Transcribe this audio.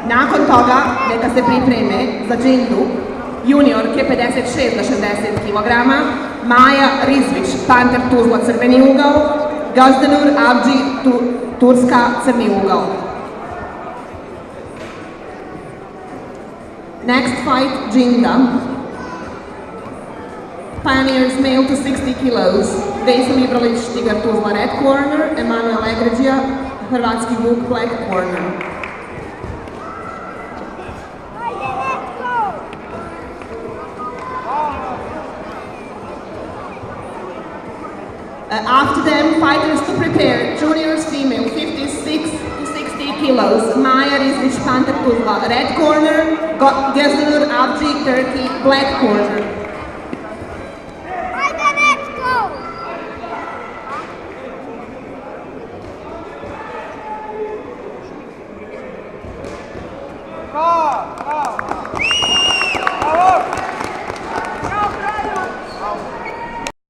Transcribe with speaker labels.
Speaker 1: Nakon toga, neka se pripreme za Qingu, juniorke 56 do 60 kg, Maja Rizvić, Panter Tuzla, crveni ugao, Gazdanur Avđi, Turska, crni ugao. Next fight, Qinga. Pioneers male to 60 kilos, Veselin Ibralić, Tigar Tuzla, red corner, Emanuel Egređija, Hrvatski Vuk, black corner. After them, fighters to prepare, juniors female, 56 to 60 kilos, Maja Rizvić, Panter Tuzla, red corner, Gazdanur Avđi, Turkey, black corner.